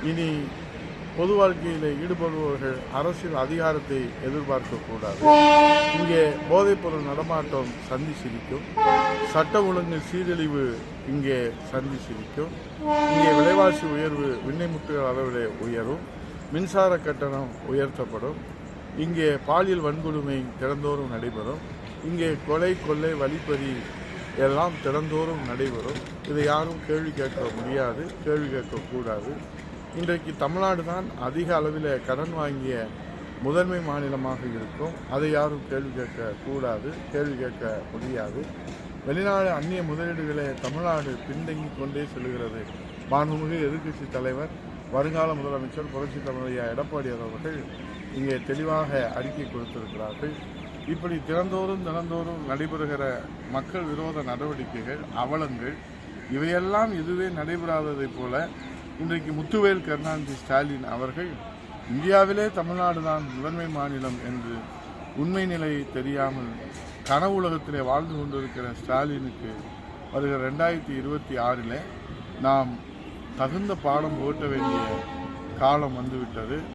இனி பொது வாழ்க்கையில் ஈடுபடுபவர்கள் அரசியல் அதிகாரத்தை எதிர்பார்க்கக்கூடாது. இங்கே போதைப்பொருள் நடமாட்டம் சந்தி சிரிக்கும், சட்ட ஒழுங்கு சீரழிவு இங்கே சந்தி சிரிக்கும். இங்கே விலைவாசி உயர்வு விண்ணை முட்டுகள் அளவிலே உயரும், மின்சார கட்டணம் உயர்த்தப்படும். இங்கே பாலியல் வன்கொடுமை தினந்தோறும் நடைபெறும். இங்கே கொலை, கொள்ளை, வழிப்பறி எல்லாம் தினந்தோறும் நடைபெறும். இதை யாரும் கேள்வி கேட்க முடியாது, கேள்வி கேட்கக்கூடாது. இன்றைக்கு தமிழ்நாடு தான் அதிக அளவில் கடன் வாங்கிய முதன்மை மாநிலமாக இருக்கும். அதை யாரும் கேள்வி கேட்கக்கூடாது, கேள்வி கேட்க முடியாது. வெளிநாடு அந்நிய முதலீடுகளை தமிழ்நாடு பின்தங்கி கொண்டே செல்கிறது. மாண்புமிகு எதிர்க்கட்சி தலைவர், வருங்கால முதலமைச்சர் புரட்சித் தலைவர் எடப்பாடி அவர்கள் இங்கே தெளிவாக அறிக்கை கொடுத்திருக்கிறார்கள். இப்படி தினந்தோறும் நடைபெறுகிற மக்கள் விரோத நடவடிக்கைகள், அவலங்கள் இவையெல்லாம் இதுவே நடைபெறாததைப் போல இன்றைக்கு முத்துவேல் கருணாநிதி ஸ்டாலின் அவர்கள் இந்தியாவிலே தமிழ்நாடு தான் முதன்மை மாநிலம் என்று உண்மை நிலை தெரியாமல் கனவு உலகத்திலே வாழ்ந்து கொண்டிருக்கிற ஸ்டாலினுக்கு வருகிற 2026 நாம் தகுந்த பாடம் புகட்ட வேண்டிய காலம் வந்துவிட்டது.